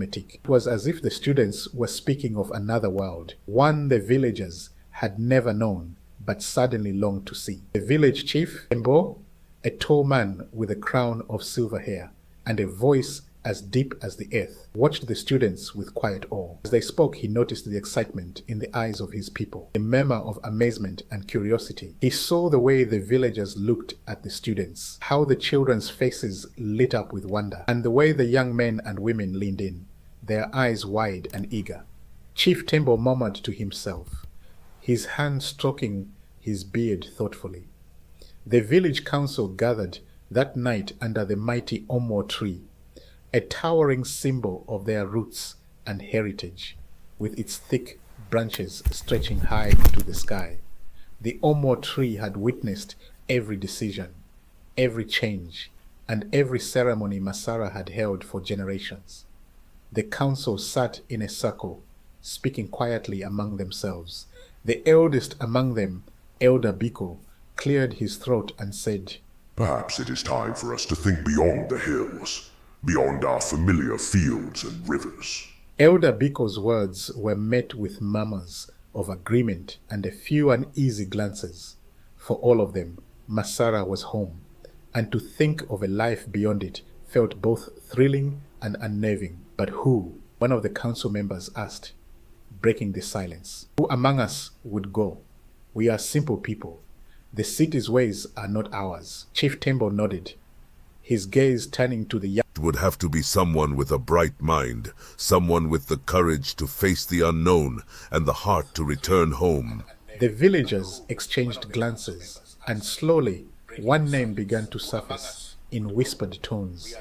It was as if the students were speaking of another world, one the villagers had never known but suddenly longed to see. The village chief, Tembo, a tall man with a crown of silver hair and a voice as deep as the earth, watched the students with quiet awe. As they spoke, he noticed the excitement in the eyes of his people, a murmur of amazement and curiosity. He saw the way the villagers looked at the students, how the children's faces lit up with wonder, and the way the young men and women leaned in, their eyes wide and eager. Chief Tembo murmured to himself, his hand stroking his beard thoughtfully. The village council gathered that night under the mighty Omo tree, a towering symbol of their roots and heritage, with its thick branches stretching high into the sky. The Omo tree had witnessed every decision, every change, and every ceremony Masara had held for generations. The council sat in a circle, speaking quietly among themselves. The eldest among them, Elder Biko, cleared his throat and said, "Perhaps it is time for us to think beyond the hills, beyond our familiar fields and rivers." Elder Biko's words were met with murmurs of agreement and a few uneasy glances. For all of them, Masara was home, and to think of a life beyond it felt both thrilling and unnerving. But who? One of the council members asked, breaking the silence. Who among us would go? We are simple people. The city's ways are not ours. Chief Tembo nodded, his gaze turning to the young. It would have to be someone with a bright mind, someone with the courage to face the unknown and the heart to return home. The villagers exchanged glances, and slowly one name began to surface in whispered tones.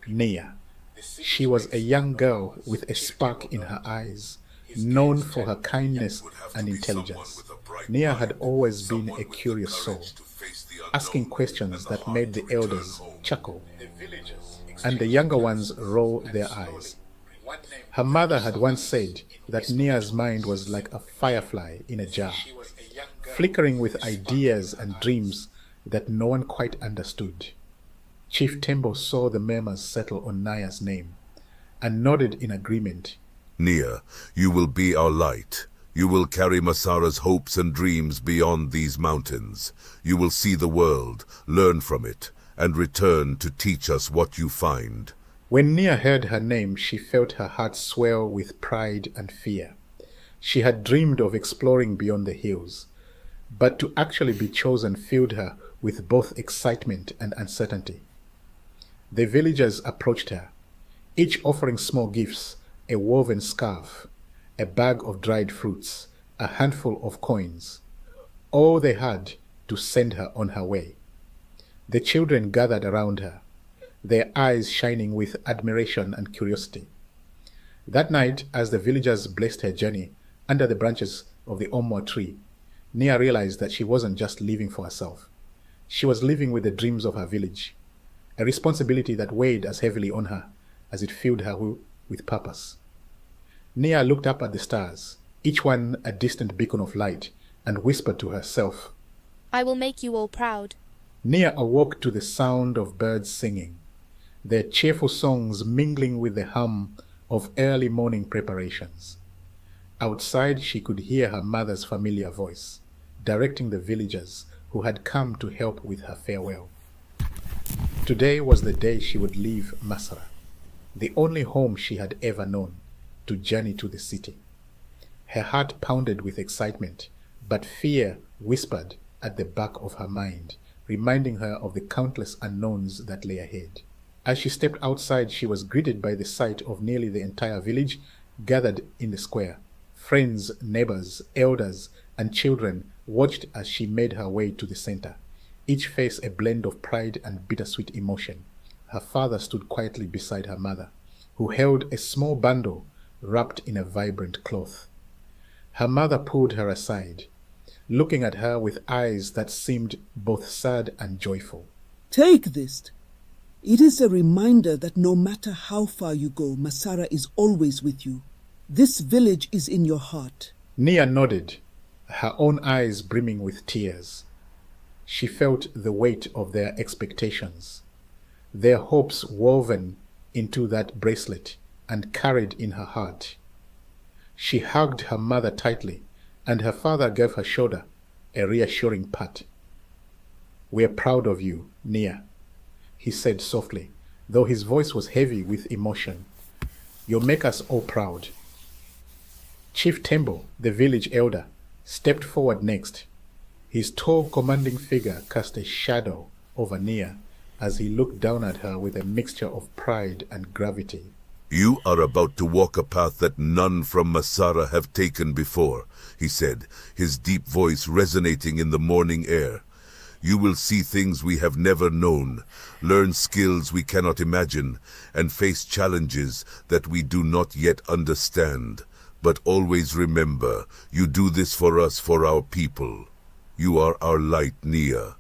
Nia. She was a young girl with a spark in her eyes, known for her kindness and intelligence. Nia had always been a curious soul, asking questions that made the elders chuckle, and the younger ones roll their eyes. Her mother had once said that Nia's mind was like a firefly in a jar, flickering with ideas and dreams that no one quite understood. Chief Tembo saw the murmurs settle on Nia's name, and nodded in agreement. Nia, you will be our light. You will carry Masara's hopes and dreams beyond these mountains. You will see the world, learn from it, and return to teach us what you find. When Nia heard her name, she felt her heart swell with pride and fear. She had dreamed of exploring beyond the hills, but to actually be chosen filled her with both excitement and uncertainty. The villagers approached her, each offering small gifts, a woven scarf, a bag of dried fruits, a handful of coins, all they had to send her on her way. The children gathered around her, their eyes shining with admiration and curiosity. That night, as the villagers blessed her journey under the branches of the Omo tree, Nia realized that she wasn't just living for herself. She was living with the dreams of her village, a responsibility that weighed as heavily on her as it filled her with purpose. Nia looked up at the stars, each one a distant beacon of light, and whispered to herself, "I will make you all proud." Nia awoke to the sound of birds singing, their cheerful songs mingling with the hum of early morning preparations. Outside, she could hear her mother's familiar voice, directing the villagers who had come to help with her farewell. Today was the day she would leave Masara, the only home she had ever known, to journey to the city. Her heart pounded with excitement, but fear whispered at the back of her mind, reminding her of the countless unknowns that lay ahead. As she stepped outside, she was greeted by the sight of nearly the entire village gathered in the square. Friends, neighbors, elders, and children watched as she made her way to the center, each face a blend of pride and bittersweet emotion. Her father stood quietly beside her mother, who held a small bundle wrapped in a vibrant cloth. Her mother pulled her aside, looking at her with eyes that seemed both sad and joyful. "Take this. It is a reminder that no matter how far you go, Masara is always with you. This village is in your heart." Nia nodded, her own eyes brimming with tears. She felt the weight of their expectations, their hopes woven into that bracelet and carried in her heart. She hugged her mother tightly, and her father gave her shoulder a reassuring pat. "We're proud of you, Nia," he said softly, though his voice was heavy with emotion. "You'll make us all proud." Chief Tembo, the village elder, stepped forward next. His tall, commanding figure cast a shadow over Nia as he looked down at her with a mixture of pride and gravity. "You are about to walk a path that none from Masara have taken before," he said, his deep voice resonating in the morning air. "You will see things we have never known, learn skills we cannot imagine, and face challenges that we do not yet understand. But always remember, you do this for us, for our people. You are our light, Nia.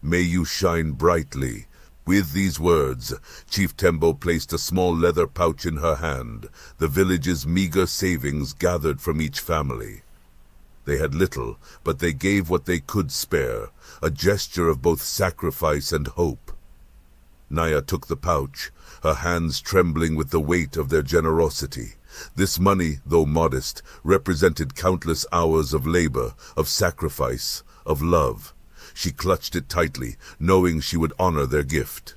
May you shine brightly." With these words, Chief Tembo placed a small leather pouch in her hand, the village's meager savings gathered from each family. They had little, but they gave what they could spare, a gesture of both sacrifice and hope. Nia took the pouch, her hands trembling with the weight of their generosity. This money, though modest, represented countless hours of labor, of sacrifice, of love. She clutched it tightly, knowing she would honor their gift.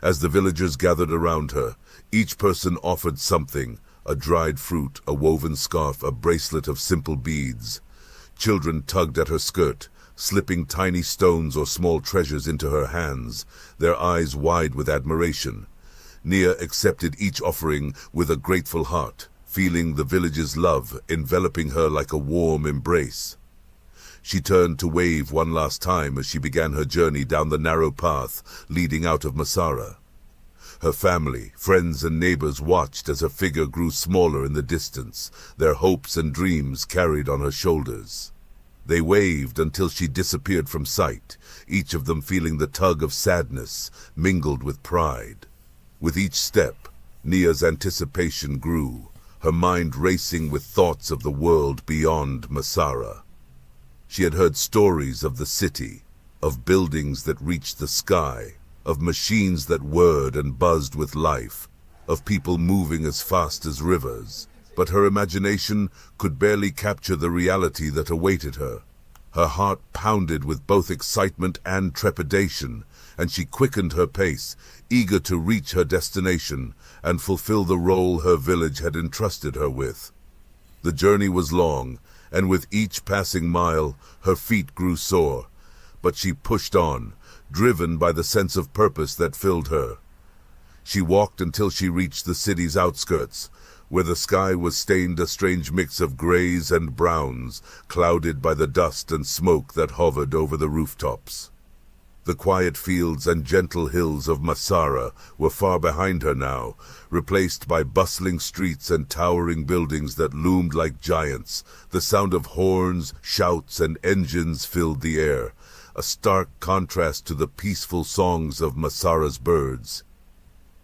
As the villagers gathered around her, each person offered something: a dried fruit, a woven scarf, a bracelet of simple beads. Children tugged at her skirt, slipping tiny stones or small treasures into her hands, their eyes wide with admiration. Nia accepted each offering with a grateful heart, feeling the village's love enveloping her like a warm embrace. She turned to wave one last time as she began her journey down the narrow path leading out of Masara. Her family, friends, and neighbors watched as her figure grew smaller in the distance, their hopes and dreams carried on her shoulders. They waved until she disappeared from sight, each of them feeling the tug of sadness mingled with pride. With each step, Nia's anticipation grew, her mind racing with thoughts of the world beyond Masara. She had heard stories of the city, of buildings that reached the sky, of machines that whirred and buzzed with life, of people moving as fast as rivers. But her imagination could barely capture the reality that awaited her. Her heart pounded with both excitement and trepidation, and she quickened her pace, eager to reach her destination and fulfill the role her village had entrusted her with. The journey was long, and with each passing mile, her feet grew sore. But she pushed on, driven by the sense of purpose that filled her. She walked until she reached the city's outskirts, where the sky was stained a strange mix of grays and browns, clouded by the dust and smoke that hovered over the rooftops. The quiet fields and gentle hills of Masara were far behind her now, replaced by bustling streets and towering buildings that loomed like giants. The sound of horns, shouts, and engines filled the air, a stark contrast to the peaceful songs of Masara's birds.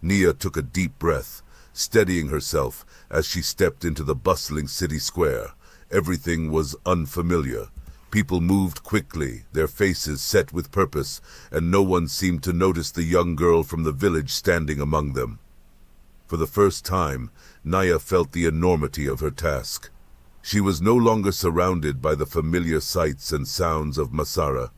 Nia took a deep breath, steadying herself as she stepped into the bustling city square. Everything was unfamiliar. People moved quickly, their faces set with purpose, and no one seemed to notice the young girl from the village standing among them. For the first time, Nia felt the enormity of her task. She was no longer surrounded by the familiar sights and sounds of Masara.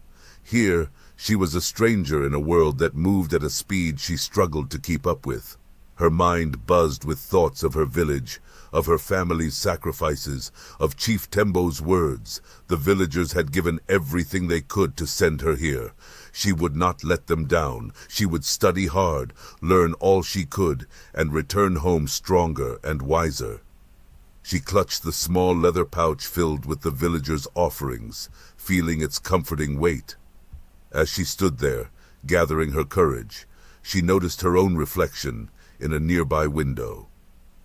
Here, she was a stranger in a world that moved at a speed she struggled to keep up with. Her mind buzzed with thoughts of her village, of her family's sacrifices, of Chief Tembo's words. The villagers had given everything they could to send her here. She would not let them down. She would study hard, learn all she could, and return home stronger and wiser. She clutched the small leather pouch filled with the villagers' offerings, feeling its comforting weight. As she stood there, gathering her courage, she noticed her own reflection in a nearby window.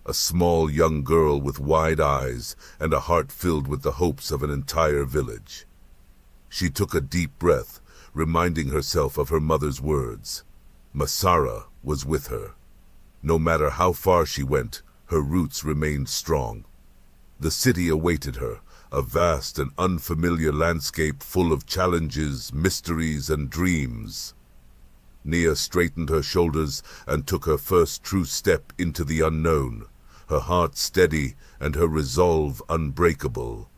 A small young girl with wide eyes and a heart filled with the hopes of an entire village. She took a deep breath, reminding herself of her mother's words. Masara was with her. No matter how far she went, her roots remained strong. The city awaited her, a vast and unfamiliar landscape full of challenges, mysteries, and dreams. Nia straightened her shoulders and took her first true step into the unknown. her heart steady and her resolve unbreakable.